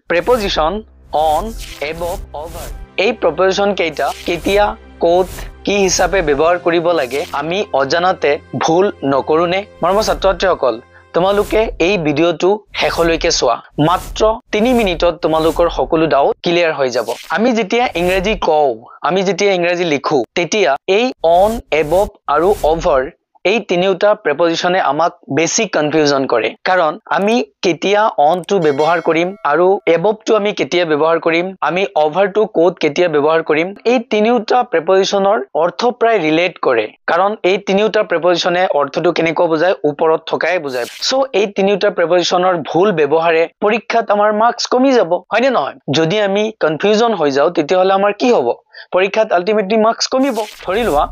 preposition on, above, over. এই preposition কেইটা কেতিয়া ক'ত কি হিচাপে ব্যৱহাৰ কৰিব লাগে আমি অজানাতে ভুল নকৰোনে মৰমৰ ছাত্ৰ-ছাত্ৰীসকল তোমালোকে এই ভিডিওটো শেষলৈকে চোৱা মাত্ৰ 3 মিনিটত তোমালোকৰ সকলো ডাউট ক্লিয়াৰ হৈ যাব আমি যেতিয়া ইংৰাজী কওঁ আমি যেতিয়া ইংৰাজী লিখো তেতিয়া এই on above আৰু over এই তিনিটা প্ৰেপজিশনে আমাক বেছি কনফিউজন কৰে কাৰণ আমি কেতিয়া on টু ব্যৱহাৰ কৰিম আৰু above টু আমি কেতিয়া ব্যৱহাৰ কৰিম আমি over টু কোড কেতিয়া ব্যৱহাৰ কৰিম এই তিনিটা প্ৰেপজিশনৰ অৰ্থ প্ৰায় ৰিলেট কৰে কাৰণ এই তিনিটা প্ৰেপজিশনে অৰ্থটো কেনেকৈ বুজায় ওপৰত থকাই বুজায় সো এই তিনিটা প্ৰেপজিশনৰ ভুল ব্যৱহাৰে পৰীক্ষাত আমাৰ মাৰ্কস কমি যাব হয়নে নহয় যদি আমি কনফিউজন হৈ যাও তেতিয়া হলে আমাৰ কি হ'ব পৰীক্ষাত আলটিমেটলি মাৰ্কস কমিব ধৰি লোৱা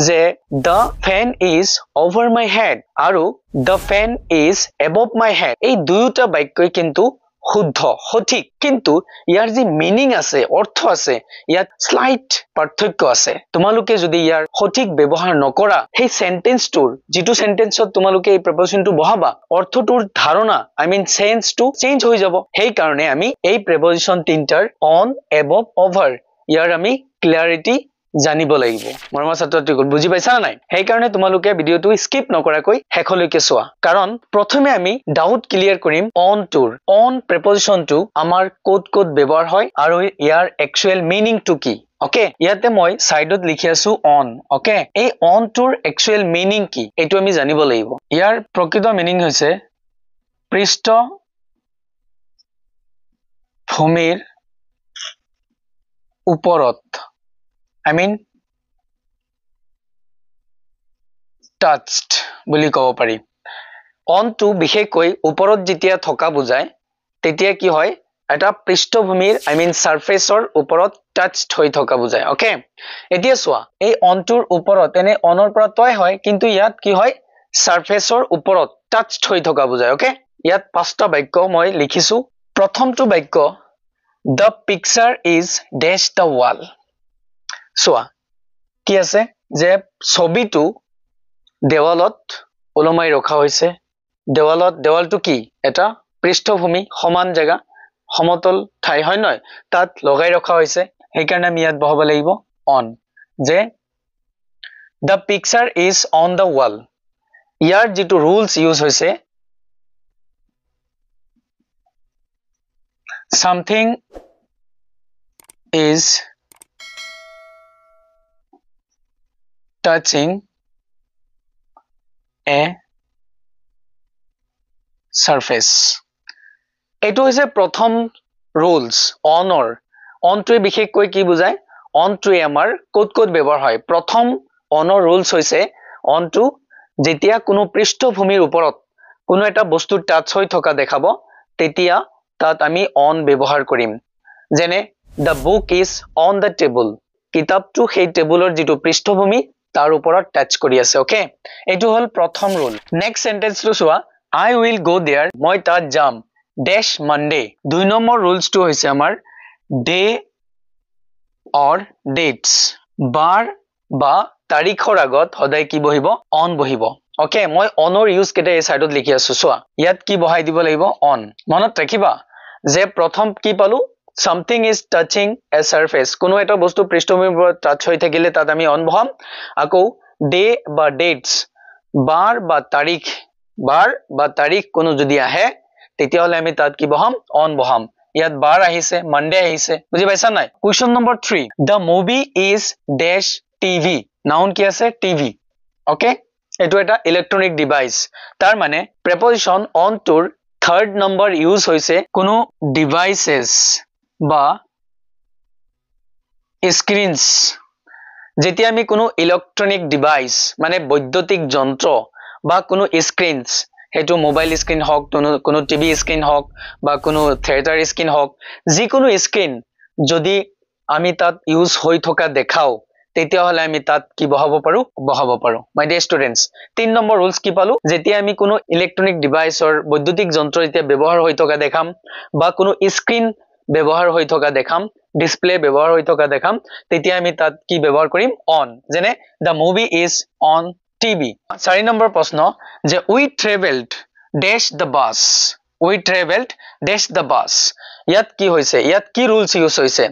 যে the fan is over my head আৰু the fan is above my head এই দুয়োটা বাক্যই কিন্তু শুদ্ধ সঠিক কিন্তু ইয়াৰ যি মিনিং আছে অৰ্থ আছে ইয়াত স্লাইট পাৰ্থক্য আছে তোমালোকে যদি ইয়াৰ সঠিক ব্যৱহাৰ নকৰা সেই সেন্টেন্সটোৰ যেটো সেন্টেন্সত তোমালোকে এই প্ৰেপজিশনটো বহাবা অৰ্থটোৰ ধাৰণা I mean সেন্সটো চেঞ্জ হৈ যাব সেই কাৰণে আমি এই প্ৰেপজিশন তিনটাৰ on above over ইয়াৰ আমি ক্লিয়াৰিটি জানিব লাগিব মৰমৰ ছাত্ৰছাত্ৰীসকল বুজি পাইছা নাই সেই কাৰণে তোমালোকে ভিডিওটো স্কিপ নকৰাকৈ শেষলৈকে চোৱা কাৰণ প্ৰথমে আমি ডাউট ক্লিয়াৰ কৰিম on টুৰ on প্ৰেপজিশনটো আমাৰ কোড ব্যৱহাৰ হয় আৰু ইয়াৰ একচুৱেল মিনিং টু কি ওকে ইয়াতে মই সাইডত লিখি আছো on ওকে এই on টুৰ একচুৱেল মিনিং কি এটো আমি জানিব লাগিব ইয়াৰ প্ৰকৃত মিনিং হৈছে পৃষ্ঠ ভূমিৰ ওপৰত I mean touched বুলি ক'ব পাৰি on to বিশেষকৈ ওপৰত যেতিয়া থকা বুজায় তেতিয়া কি হয় এটা পৃষ্ঠভূমিৰ I mean surfaceৰ ওপৰত touched হৈ থকা বুজায় ওকে এতিয়া চোৱা এই on toৰ ওপৰত এনে onৰ পৰা তয় হয় কিন্তু ইয়াত কি হয় surfaceৰ ওপৰত touched হৈ থকা বুজায় ওকে ইয়াত পাঁচটা বাক্য মই লিখিছো প্ৰথমটো বাক্য the picture is dash the wall সোয়া কি আছে যে ছবিটো দেৱালত ওলমাই ৰখা হৈছে দেৱালটো কি এটা পৃষ্ঠভূমি সমান জায়গা সমতল ঠাই হয় নয় তাত লগাই ৰখা হৈছে সেই কাৰণে আমি ইয়াত বহাব লাগিব on যে the picture is on the wall ইয়াৰ যেটো rules ইউজ হৈছে something is touching a surface এটো হৈছে প্ৰথম rules on টোৱে বিশেষকৈ কি বুজায় on টোৱে আমাৰ কোড ব্যৱহাৰ হয় প্ৰথম onৰ rules হৈছে on টো যেতিয়া কোনো পৃষ্ঠভূমিৰ ওপৰত কোনো এটা বস্তু টাচ হৈ থকা দেখাব তেতিয়া তাত আমি on ব্যৱহাৰ কৰিম যেনে the book is on the table কিতাপটো সেই টেবুলৰ যেটো পৃষ্ঠভূমি তাৰ ওপৰত টাচ কৰি আছে ওকে এটো হল প্ৰথম ৰুল নেক্সট সেন্টেন্সটো চোৱা I will go there মই তাত যাম dash Monday দুই নম্বৰ ৰুলছটো হৈছে আমাৰ day or dates বাৰ বা তাৰিখৰ আগত সদায় কি বহিব on বহিব ওকে মই onৰ ইউজ কেটা এই সাইডত লিখি আছো চোৱা ইয়াত কি বহাই দিব লাগিব on মনত ৰাখিবা যে প্ৰথম কি পালো something is touching a surface কোনো এটা বস্তু পৃষ্ঠভূমিৰ ওপৰত টাচ হৈ থাকিলে তাত আমি on বহাম আকৌ day বা dates বাৰ বা তাৰিখ কোনো যদি আহে তেতিয়া হলে আমি তাত কি বহাম on বহাম ইয়াত বাৰ আহিছে মনডে আহিছে বুজি পাইছা নাই question number 3 the movie is dash tv noun কি আছে tv ওকে এটো এটা ইলেক্ট্ৰনিক ডিভাইস তাৰ মানে প্ৰেপজিশন on tour third number use হৈছে কোনো ডিভাইসেস বা স্ক্ৰিনস যেতিয়া আমি কোনো ইলেক্ট্ৰনিক ডিভাইস মানে বৈদ্যুতিক যন্ত্ৰ বা কোনো স্ক্ৰিনস হেতু মোবাইল স্ক্ৰিন হক কোনো টিভি স্ক্ৰিন হক বা কোনো থিয়েটাৰ স্ক্ৰিন হক যিকোনো স্ক্ৰিন যদি আমি তাত ইউজ হৈ থকা দেখাও তেতিয়া হলে আমি তাত কি বহাব পাৰো মাই ডিয়াৰ ষ্টুডেন্টস 3 নম্বৰ ৰুলস কি পালো যেতিয়া আমি কোনো ইলেক্ট্ৰনিক ডিভাইসৰ বৈদ্যুতিক যন্ত্ৰ যেতিয়া ব্যৱহাৰ হৈ থকা দেখাম বা কোনো স্ক্ৰিন ব্যৱহাৰ হৈ থকা দেখাম ডিসপ্লে ব্যৱহাৰ হৈ থকা দেখাম তেতিয়া আমি তাত কি ব্যৱহাৰ কৰিম on যেনে the movie is on TV 4 number প্ৰশ্ন যে we traveled dash the bus we traveled dash the bus ইয়াত কি হৈছে ইয়াত কি rules ইউজ হৈছে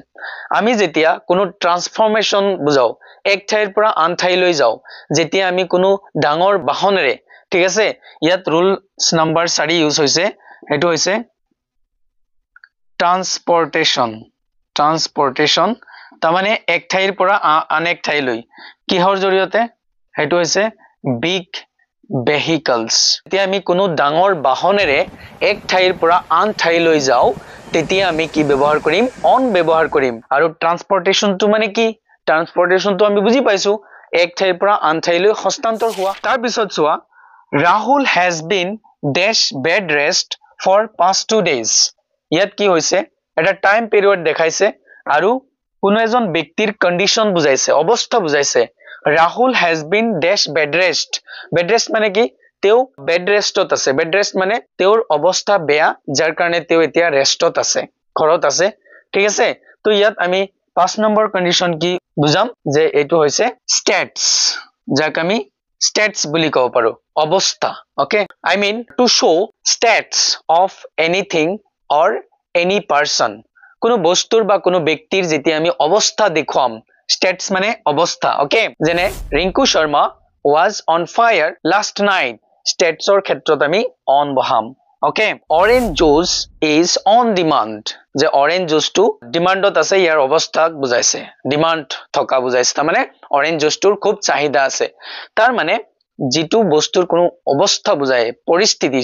আমি যেতিয়া কোনো ট্ৰান্সফৰমেশন বুজাও এক ঠাইৰ পৰা আন ঠাইলৈ যাও যেতিয়া আমি কোনো ডাঙৰ বাহনেৰে ঠিক আছে ইয়াত rules number 4 ইউজ হৈছে এটো হৈছে ট্ৰান্সপৰ্টেশন তাৰমানে এক ঠাইৰ পৰা আন এক ঠাইলৈ কিহৰ জৰিয়তে এটো হৈছে big vehicles তেতিয়া আমি কোনো ডাঙৰ বাহনেৰে এক ঠাইৰ পৰা আন ঠাইলৈ যাও তেতিয়া আমি কি ব্যৱহাৰ কৰিম on ব্যৱহাৰ কৰিম আৰু ট্ৰান্সপৰ্টেশন টু মানে কি ট্ৰান্সপৰ্টেশন টু আমি বুজি পাইছো এক ঠাইৰ পৰা আন ঠাইলৈ হস্তান্তৰ হোৱা তাৰ পিছত চোৱা Rahul has been dash bed rest for past 2 days ইয়াত কি হৈছে এটা টাইম পিৰিয়ড দেখাইছে আৰু কোনো এজন ব্যক্তিৰ কন্ডিশন বুজাইছে অৱস্থা বুজাইছে Rahul has been dash bed rest মানে কি তেও bed restত আছে bed rest মানে তেওৰ অৱস্থা বেয়া যাৰ কাৰণে তেও এতিয়া ৰেষ্টত আছে ঘৰত আছে ঠিক আছে তো ইয়াত আমি 5 নম্বৰ কন্ডিশন কি বুজাম যে এটো হৈছে stats যাক আমি stats বুলি কব পাৰো অৱস্থা okay I mean to show stats of anything or any person কোনো বস্তুৰ বা কোনো ব্যক্তিৰ যেতিয়া আমি অৱস্থা দেখুৱাম stats মানে অৱস্থা okay যেনে Rinku Sharma was on fire last night stats or ক্ষেত্ৰত আমি on বহাম okay orange juice is on demand যে orange juice to demandত আছে ইয়াৰ অৱস্থাক বুজাইছে demand থকা বুজাইছে তাৰমানে orange juice টোৰ খুব চাহিদা আছে তাৰ মানে জিতু বস্তুৰ কোনো অৱস্থা বুজায় পৰিস্থিতি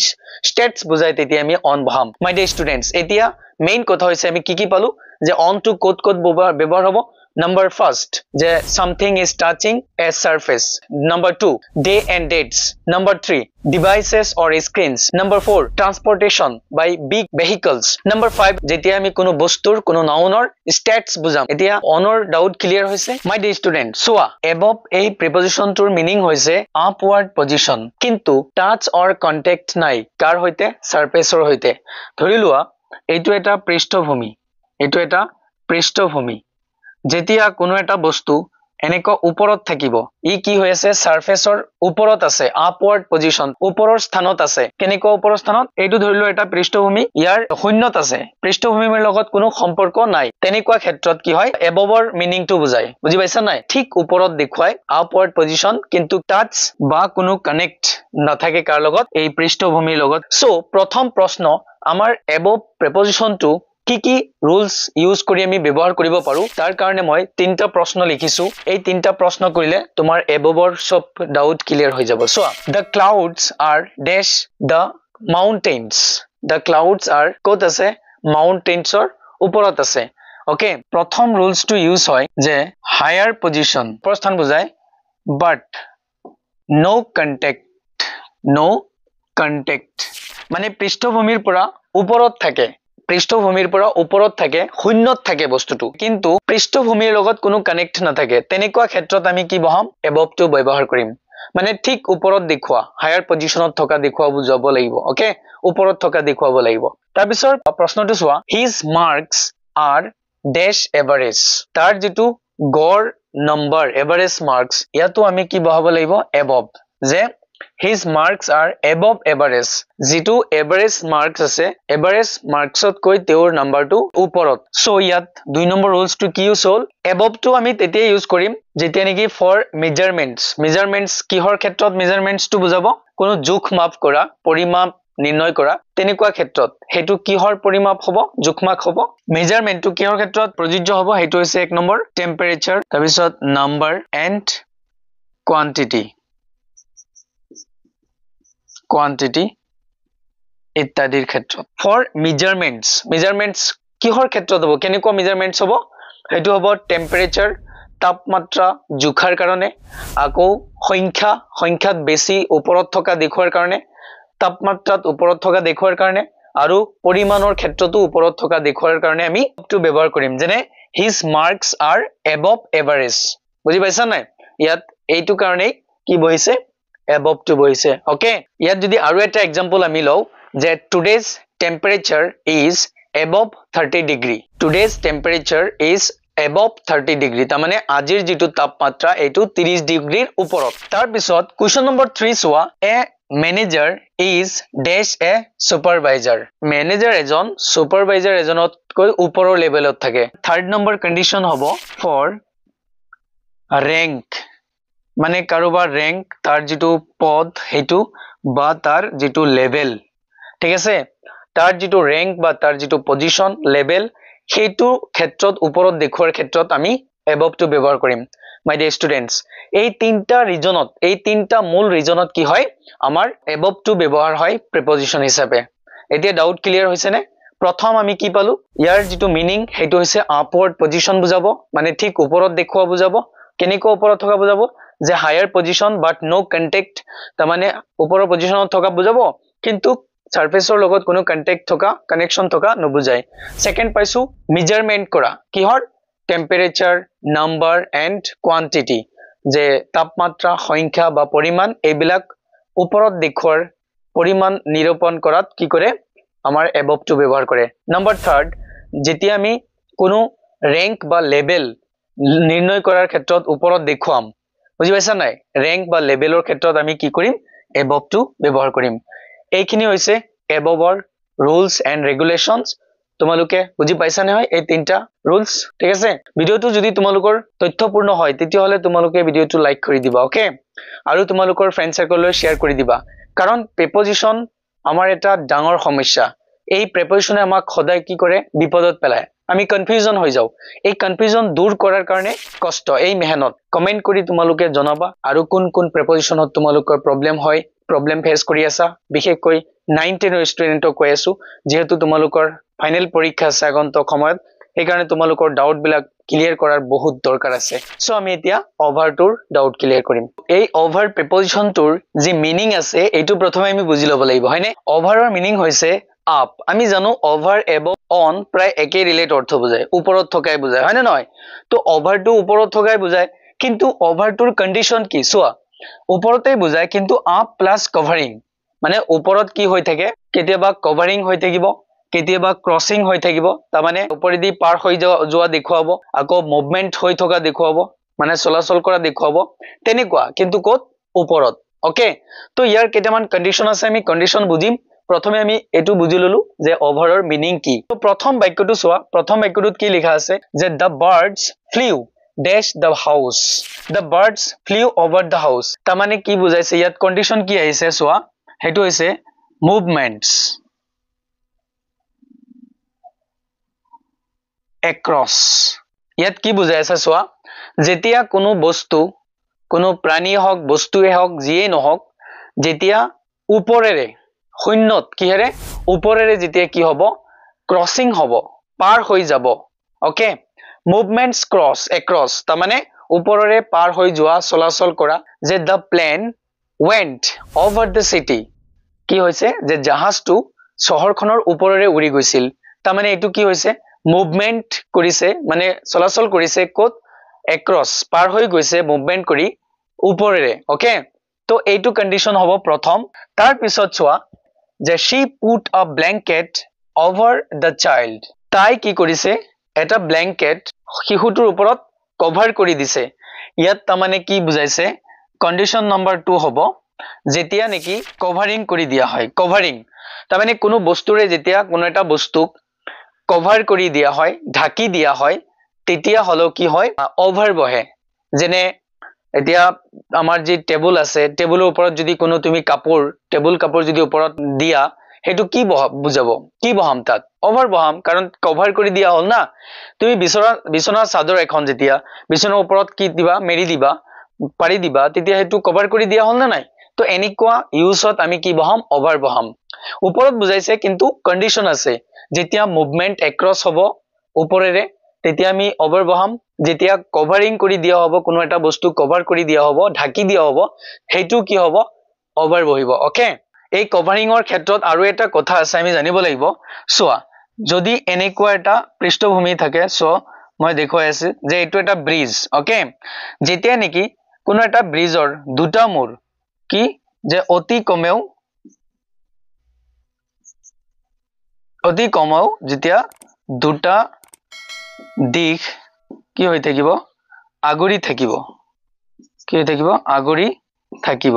stats বুজায় তেতিয়া আমি on বহাম my dear students এতিয়া মেইন কথা হৈছে আমি কি পালো যে on to কোড ব্যৱহাৰ হ'ব Number first, something is touching a surface. Number 2, day and dates. Number 3, devices or screens. Number 4, transportation by big vehicles. Number 5, jetia ami kono bostur kono nounor stats bujam. Etia honor doubt clear hoise. My dear student, so above a preposition tur meaning hoise upward position. Kintu touch or contact nai. Kar hoite surface or hoite. Dhori lua etu eta পৃষ্ঠভূমি যেতিয়া কোনো এটা বস্তু এনেক ওপৰত থাকিব ই কি হৈ আছে সাৰফেসৰ ওপৰত আছে আপওয়াৰ্ড পজিশন ওপৰৰ স্থানত আছে কেনেক ওপৰৰ স্থানত এইটো ধৰিলো এটা পৃষ্ঠভূমি ইয়াৰ শূন্যত আছে পৃষ্ঠভূমিৰ লগত কোনো সম্পৰ্ক নাই তেনেকুৱা ক্ষেত্ৰত কি হয় এববৰ মিনিং টু বুজায় বুজি পাইছা নাই ঠিক ওপৰত দেখুৱাই আপওয়াৰ্ড পজিশন কিন্তু টাচ বা কোনো কানেক্ট নাথাকে কাৰ লগত এই পৃষ্ঠভূমিৰ লগত সো প্ৰথম প্ৰশ্ন আমাৰ এবভ প্ৰিপজিশনটো কি rules use কৰি আমি ব্যৱহাৰ কৰিব পাৰো তাৰ কাৰণে মই তিনটা প্ৰশ্ন লিখিছো এই তিনটা প্ৰশ্ন কৰিলে তোমাৰ এববৰ সব ডাউট ক্লিয়াৰ হৈ যাব so the clouds are dash the mountains the clouds are ক'ত আছে mountains ৰ ওপৰত আছে ওকে প্ৰথম rules টো ইউজ হয় যে higher position প্ৰস্থান বুজায় but no contact মানে পৃষ্ঠভূমিৰ পৰা ওপৰত থাকে পৃষ্ঠভূমিৰ পৰা ওপৰত থাকে শূন্যত থাকে বস্তুটো কিন্তু পৃষ্ঠভূমিৰ লগত কোনো কানেক্ট নাথাকে তেনেকুৱা ক্ষেত্ৰত আমি কি বহাম এবভ টু ব্যৱহাৰ কৰিম মানে ঠিক ওপৰত দেখুৱা হায়াৰ পজিশনত থকা দেখুৱা বুজাব লাগিব ওকে ওপৰত থকা দেখুৱাব লাগিব তাৰ পিছত প্ৰশ্নটো চোৱা his marks are dash average তাৰ যেটো গড় নম্বৰ এভাৰেজ মাৰ্কস ইয়াতো আমি কি বহাব লাগিব এবভ যে his marks are above average যেটো average marks আছে average marksত কৈ তেওঁৰ নাম্বাৰটো ওপৰত সো ইয়াত দুই নম্বৰ rules টো কি ইউজ হ'ল above টো আমি তেতিয়া ইউজ কৰিম যেতিয়া নেকি for measurements কিহৰ ক্ষেত্ৰত measurements টো বুজাব কোনো জোখ মাপ কৰা পৰিমাপ নিৰ্ণয় কৰা তেনেকুৱা ক্ষেত্ৰত হেতু কিহৰ পৰিমাপ হ'ব জোখ মাপ হ'ব measurement টো কিহৰ ক্ষেত্ৰত প্ৰযোজ্য হ'ব হেতু হৈছে এক নম্বৰ temperature তাৰ পিছত number and quantity ইত্যাদিৰ ক্ষেত্ৰত for measurements কিহৰ ক্ষেত্ৰত হ'ব কেনেকুৱা measurements হ'ব হেতু হ'ব temperature তাপমাত্ৰা জোখাৰ কাৰণে আকৌ সংখ্যাত বেছি ওপৰত থকা দেখুৱাৰ কাৰণে তাপমাত্ৰাত ওপৰত থকা দেখুৱাৰ কাৰণে আৰু পৰিমাণৰ ক্ষেত্ৰতো ওপৰত থকা দেখুৱাৰ কাৰণে আমি টু ব্যৱহাৰ কৰিম যেনে his marks are above average বুজি পাইছা নাই ইয়াত এইটো কাৰণে কি বহিছে above to বহিছে ওকে ইয়াত যদি আৰু এটা एग्जांपल আমি লও যে today's temperature is above 30 degree today's temperature is above 30 degree তা মানে আজিৰ যেটো তাপমাত্ৰা এটো 30 ডিগ্ৰীৰ ওপৰত তাৰ পিছত question number 3 সোৱা a manager is ডেশ এ ছুপাৰভাইজাৰ মেনেজাৰ এজন ছুপাৰভাইজাৰ এজনতকৈ ওপৰৰ লেভেলত থাকে থাৰ্ড নম্বৰ কণ্ডিশ্যন হ'ব ফৰ ৰেংক মানে কাৰোবাৰ ৰেংক তাৰ যিটো পদ সেইটো বা তাৰ যিটো লেভেল ঠিক আছে তাৰ যিটো ৰেংক বা তাৰ যিটো পজিশন লেভেল সেইটো ক্ষেত্ৰত ওপৰত দেখুৱাৰ ক্ষেত্ৰত আমি above to ব্যৱহাৰ কৰিম my dear students এই তিনটা ৰিজনত এই তিনটা মূল ৰিজনত কি হয় আমাৰ above to ব্যৱহাৰ হয় preposition হিচাপে এতিয়া ডাউট ক্লিয়াৰ হৈছে নে প্ৰথম আমি কি পালো ইয়াৰ যিটো মিনিং সেইটো হৈছে আপওয়াৰ্ড পজিশন বুজাব মানে ঠিক ওপৰত দেখুৱা বুজাব কেনেকৈ ওপৰত থকা বুজাব যে হায়াৰ পজিশন বাট নো কন্টেক্ট তাৰ মানে ওপৰৰ পজিশনত থকা বুজাব কিন্তু সাৰফেসৰ লগত কোনো কন্টেক্ট থকা কানেকশন থকা নবুজায় সেকেন্ড পাইছো মেজাৰমেন্ট কৰা কিহৰ টেম্পাৰেচাৰ নাম্বাৰ এন্ড কোয়ান্টিটি যে তাপমাত্ৰা সংখ্যা বা পৰিমাণ এইবিলাক ওপৰত দেখুৱাৰ পৰিমাণ নিৰূপণ কৰাত কি কৰে আমাৰ above to ব্যৱহাৰ কৰে নাম্বাৰ থাৰ্ড যেতিয়া আমি কোনো ৰেংক বা লেভেল নিৰ্ণয় কৰাৰ ক্ষেত্ৰত ওপৰত দেখুৱাম বুজি পাইছা নাই ৰেংক বা লেভেলৰ ক্ষেত্ৰত আমি কি কৰিম above to ব্যৱহাৰ কৰিম এইখিনি হৈছে above rules and regulations তোমালোকে বুজি পাইছা নহয় এই তিনটা rules ঠিক আছে ভিডিওটো যদি তোমালোকৰ তথ্যপূৰ্ণ হয় তেতিয়াহলে তোমালোকে ভিডিওটো লাইক কৰি দিবা ওকে আৰু তোমালোকৰ ফ্ৰেন্ড সাৰ্কেললৈ শেয়াৰ কৰি দিবা কাৰণ প্ৰিপজিশন আমাৰ এটা ডাঙৰ সমস্যা এই প্ৰিপজিশনে আমাক সদায় কি কৰে বিপদত পেলায় আমি কনফিউজন হৈ যাও এই কনফিউজন দূৰ কৰাৰ কাৰণে কষ্ট এই মেহনত কমেন্ট কৰি তোমালোকে জনাবা আৰু কোন কোন প্ৰিপজিশনত তোমালোকৰ প্ৰবলেম হয় প্ৰবলেম ফেস কৰি আছা বিশেষকৈ 9 10 ষ্টুডেন্টক কৈ আছো যেহেতু তোমালোকৰ ফাইনেল পৰীক্ষা আছে আগন্তুক সময়ত এই কাৰণে তোমালোকৰ ডাউট বিলাক ক্লিয়াৰ কৰাৰ বহুত দৰকাৰ আছে সো আমি এতিয়া ওভাৰটোৰ ডাউট ক্লিয়াৰ কৰিম এই ওভাৰ প্ৰিপজিশনটোৰ যি মিনিং আছে এইটো প্ৰথমে আমি বুজি ল'ব লাগিব হয়নে ওভাৰৰ মিনিং হৈছে আপ আমি জানো ওভাৰ এবভ অন প্ৰায় একে ৰিলেট অৰ্থ বুজায় ওপৰত থকাই বুজায় হয়নে নহয় তো ওভাৰটো ওপৰত থকাই বুজায় কিন্তু ওভাৰটোৰ কন্ডিশন কি সোৱা ওপৰতে বুজায় কিন্তু আপ প্লাস কভাৰিং মানে ওপৰত কি হৈ থাকে কেতিয়াবা কভাৰিং হৈ থাকিব কেতিয়াবা ক্ৰসিং হৈ থাকিব তাৰ মানে ওপৰেদি পাৰ হৈ যোৱা দেখুৱাব আকৌ মুভমেন্ট হৈ থকা দেখুৱাব মানে চলাচল কৰা দেখুৱাব তেনেকুৱা কিন্তু ক'ত ওপৰত ওকে তো ইয়াৰ কেইটামান কন্ডিশন আছে আমি কন্ডিশন বুজিম প্ৰথমে আমি এটো বুজি ললো যে ওভাৰৰ মিনিং কি তো প্ৰথম বাক্যটো সোৱা প্ৰথম বাক্যটোত কি লিখা আছে যে the birds flew dash the house the birds flew over the house তাৰ মানে কি বুজাইছে ইয়াত কন্ডিশন কি আহিছে সোৱা হেতু হৈছে movements across ইয়াত কি বুজাই আছে সোৱা যেতিয়া কোনো বস্তু কোনো প্ৰাণী হওক বস্তুৱে হওক যিয়ে নহওক যেতিয়া ওপৰেৰে শূন্যত কিহেৰে ওপৰেৰে যেতিয়া কি হ'ব ক্ৰসিং হ'ব পাৰ হৈ যাব ওকে মুভমেন্টস ক্ৰস across তাৰ মানে ওপৰেৰে পাৰ হৈ যোৱা চলাচল কৰা যে the plane went over the city কি হৈছে যে জাহাজটো চহৰখনৰ ওপৰেৰে উৰি গৈছিল তাৰ মানে এটো কি হৈছে মুভমেন্ট কৰিছে মানে চলাচল কৰিছে ক'ত across পাৰ হৈ গৈছে মুভমেন্ট কৰি ওপৰেৰে ওকে তো এইটো কন্ডিশন হ'ব প্ৰথম তাৰ পিছত চোৱা যে she put a blanket over the child তাই কি কৰিছে এটা ব্ল্যাঙ্কেট শিশুটোৰ ওপৰত কভাৰ কৰি দিছে ইয়াত তাৰ মানে কি বুজাইছে কন্ডিশন নম্বৰ 2 হ'ব যেতিয়া নেকি কভাৰিং কৰি দিয়া হয় কভাৰিং তাৰ মানে কোনো বস্তুৰে যেতিয়া কোনো এটা বস্তুক কভাৰ কৰি দিয়া হয় ঢাকি দিয়া হয় তেতিয়া হলো কি হয় ওভাৰ বহে যেনে এতিয়া আমাৰ যি টেবুল আছে টেবুলৰ ওপৰত যদি কোনো তুমি কাপোৰ টেবুল কাপোৰ যদি ওপৰত দিয়া হেতু কি বুজাব কি বহাম তাত ওভাৰ বহাম কাৰণ কভাৰ কৰি দিয়া হল না তুমি বিছনা চাদৰ এখন যেতিয়া বিছনাৰ ওপৰত কি দিবা মেৰি দিবা পাৰি দিবা তেতিয়া হেতু কভাৰ কৰি দিয়া হল না নাই তো এনেকুৱা ইউজত আমি কি বহাম ওভাৰ বহাম ওপৰত বুজাইছে কিন্তু কন্ডিশন আছে যেতিয়া মুভমেন্ট across হ'ব ওপৰেৰে তেতিয়া আমি ওভাৰ বহাম যেতিয়া কভাৰিং কৰি দিয়া হ'ব কোনো এটা বস্তু কভাৰ কৰি দিয়া হ'ব ঢাকি দিয়া হ'ব হেতু কি হ'ব ওভাৰ বহিব ওকে এই কভাৰিংৰ ক্ষেত্ৰত আৰু এটা কথা আছে আমি জানিব লাগিব সোৱা যদি এনেকুৱা এটা পৃষ্ঠভূমি থাকে সো মই দেখুৱাই আছো যে এটো এটা ব্ৰিজ ওকে যেতিয়া নেকি কোনো এটা ব্ৰিজৰ দুটা মূৰ কি যে অতি কমেও যেতিয়া দুটা দিশ কি হৈ থাকিব আগৰি থাকিব কি হৈ থাকিব আগৰি থাকিব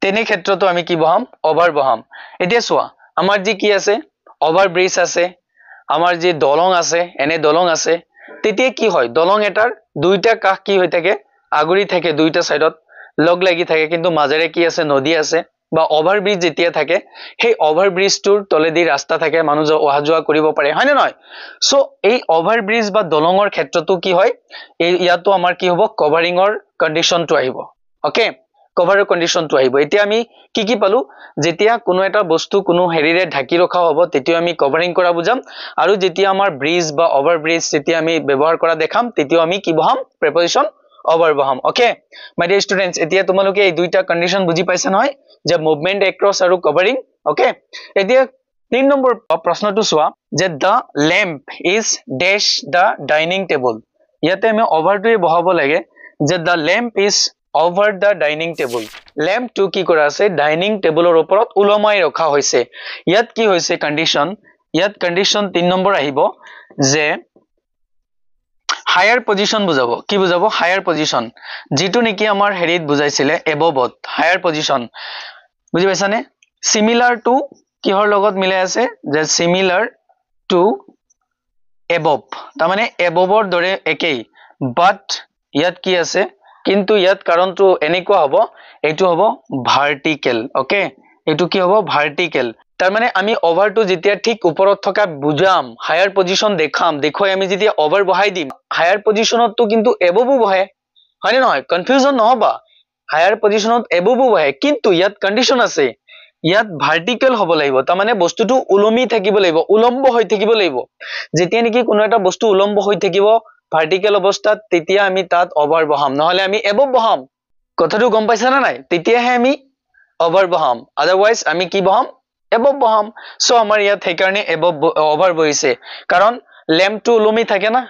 তেনে ক্ষেত্ৰতো আমি কি বহাম অভাৰ বহাম এতিয়া চোৱা আমাৰ যি কি আছে অভাৰ ব্ৰিজ আছে আমাৰ যি দলং আছে এনে দলং আছে তেতিয়া কি হয় দলং এটাৰ দুইটা কাষ কি হৈ থাকে আগুৰি থাকে দুইটা সাইডত লগ লাগি থাকে কিন্তু মাজেৰে কি আছে নদী আছে বা অভাৰ ব্ৰিজ যেতিয়া থাকে সেই অভাৰ ব্ৰিজটোৰ তলেদি ৰাস্তা থাকে মানুহ অহা যোৱা কৰিব পাৰে হয় নে নহয় সো এই অভাৰ ব্ৰিজ বা দলঙৰ ক্ষেত্ৰতো কি হয় এই ইয়াতো আমাৰ কি হ'ব কভাৰিংৰ কন্ডিশনটো আহিব ওকে কভাৰৰ কন্ডিশনটো আহিব এতিয়া আমি কি পালো যেতিয়া কোনো এটা বস্তু কোনো হেৰিৰে ঢাকি ৰখা হ'ব তেতিয়া আমি কভাৰিং কৰা বুজাম আৰু যেতিয়া আমাৰ ব্ৰিজ বা অভাৰ ব্ৰিজ যেতিয়া আমি ব্যৱহাৰ কৰা দেখাম তেতিয়া আমি কি বহাম প্ৰিপজিশন over baham okay my dear students etia tumaloke ei duita condition buji paise noy je movement across aru covering okay etia 3 number prashno tu swa je the lamp is dash the dining table yate me over to bahabo lage je the lamp is over the dining table lamp to ki kora ase dining table or oporot ulomai rakha hoise yat ki hoise condition yat condition 3 number ahibo je higher position bujabo ki bujabo higher position jitu niki amar herit bujaisile above higher position buji paisane similar to kihor logot mile ase je similar to above ta mane above or dore ekei but yat ki ase kintu yat karon to eniko hobo etu hobo vertical okay etu ki hobo vertical তার মানে আমি over two যেতিয়া ঠিক উপৰত থকা বুজাম higher position দেখাম দেখো আমি যেতিয়া ওভার বহাই দিম হায়ার পজিশনত তো কিন্তু এববু বহে হয় না নহয় কনফিউজন নহবা হায়ার পজিশনত এববু বহে কিন্তু ইয়াত কন্ডিশন আছে ইয়াত ভার্টিক্যাল হ'ব লাগিব তা মানে বস্তুটো উলমি থাকিব লাগিব উলম্ব হৈ থাকিব লাগিব যেতিয়া নেকি কোনো এটা বস্তু উলম্ব হৈ থাকিব ভার্টিক্যাল অৱস্থাত তেতিয়া আমি তাত ওভার বহাম নহলে আমি এবব বহাম কথাটো গম পাইছা না নাই তেতিয়াহে আমি ওভার বহাম আদারওয়াইজ আমি কি বহাম above baham so amar yat hekarne above over boise karon lamp to ulumi thake na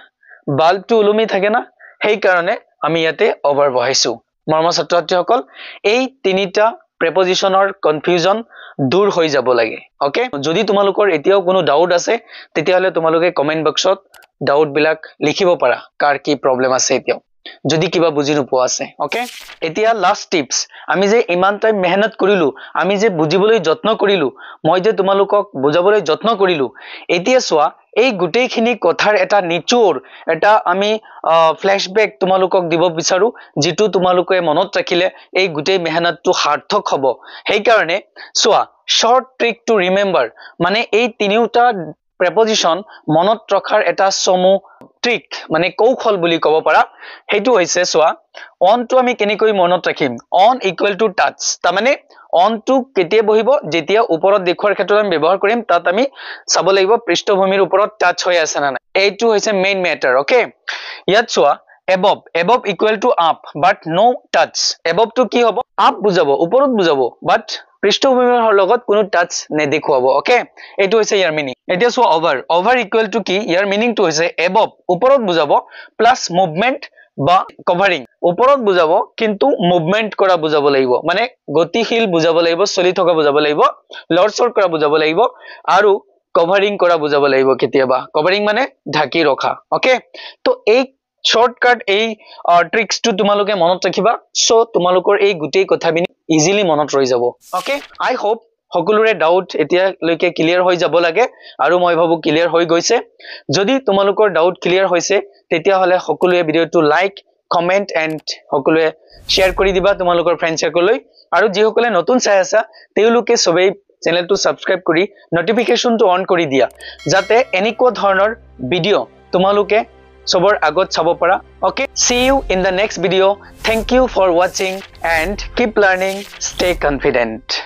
bulb to ulumi thake na hei karone ami yate over bohaisu marma satratri hokol ei tinita preposition or confusion dur hoi jabo lage okay jodi tumalukor etiao kono doubt ase tetia hole tumaluke comment box ot doubt bilak likhibo para kar ki problem ase etiao যদি কিবা বুজি নপোৱা আছে okay এতিয়া last tips আমি যে ইমান time মেহনত কৰিলো আমি যে বুজিবলৈ যত্ন কৰিলো মই যে তোমালোকক বুজাবলৈ যত্ন কৰিলো এতিয়া সোৱা এই গুটেইখিনি কথাৰ এটা নিচুৰ এটা আমি ফ্ল্যাশব্যাক তোমালোকক দিব বিচাৰো যেটো তোমালোকে মনত ৰাখিলে এই গুটেই মেহনতটো সাৰ্থক হ'ব সেই কাৰণে সোৱা শৰ্ট ট্ৰিক টু ৰিমেম্বাৰ মানে এই তিনিটা preposition মনত ৰখাৰ এটা সমু ট্ৰিক মানে কৌশল বুলি কব পাৰা হেতু হৈছে সোৱা on to আমি কেনেকৈ মনত ৰাখিম on equal to touch তা মানে on to কেতিয়া বহিব যেতিয়া ওপৰত দেখুৱাৰ ক্ষেত্ৰত আমি ব্যৱহাৰ কৰিম তাত আমি চাব লাগিব পৃষ্ঠভূমিৰ ওপৰত টাচ হৈ আছে না এইটো হৈছে মেইন ম্যাটাৰ ওকে ইয়াত সোৱা above equal to up but no touch above to কি হ'ব up বুজাব ওপৰত বুজাব but পৃষ্ঠভূমিৰ লগত কোনো টাচ নেদেখুৱাব ওকে এটো হৈছে ইয়াৰ মিনিং এতিয়া সো ওভাৰ ইকুৱেল টু কি ইয়াৰ মিনিং টু হৈছে এবভ ওপৰত বুজাব প্লাস মুভমেন্ট বা কভাৰিং ওপৰত বুজাব কিন্তু মুভমেন্ট কৰা বুজাব লাগিব মানে গতিশীল বুজাব লাগিব চলি থকা বুজাব লাগিব লৰচৰ কৰা বুজাব লাগিব আৰু কভাৰিং কৰা বুজাব লাগিব কেতিয়াবা কভাৰিং মানে ঢাকি ৰখা ওকে তো এই শৰ্টকাট এই ট্ৰিক্স টু তোমালোকে মনত ৰাখিবা সো তোমালোকৰ এই গুটেই কথাবিনি ইজিলি মনত ৰৈ যাব ওকে আই হোপ সকলোৰে ডাউট এতিয়া লৈকে ক্লিয়াৰ হৈ যাব লাগে আৰু মই ভাবো ক্লিয়াৰ হৈ গৈছে যদি তোমালোকৰ ডাউট ক্লিয়াৰ হৈছে তেতিয়া হলে সকলোৱে ভিডিওটো লাইক কমেন্ট এন্ড সকলোৱে শেয়াৰ কৰি দিবা তোমালোকৰ ফ্ৰেন্ড সাৰ্কেললৈ আৰু যি সকলে নতুন চাই আছা তেওঁলোকে সবেই চেনেলটো সাবস্ক্ৰাইব কৰি নোটিফিকেশনটো অন কৰি দিয়া যাতে এনেকুৱা ধৰণৰ ভিডিও তোমালোকে সবৰ আগত চাব পাৰা okay see you in the next video thank you for watching and keep learning stay confident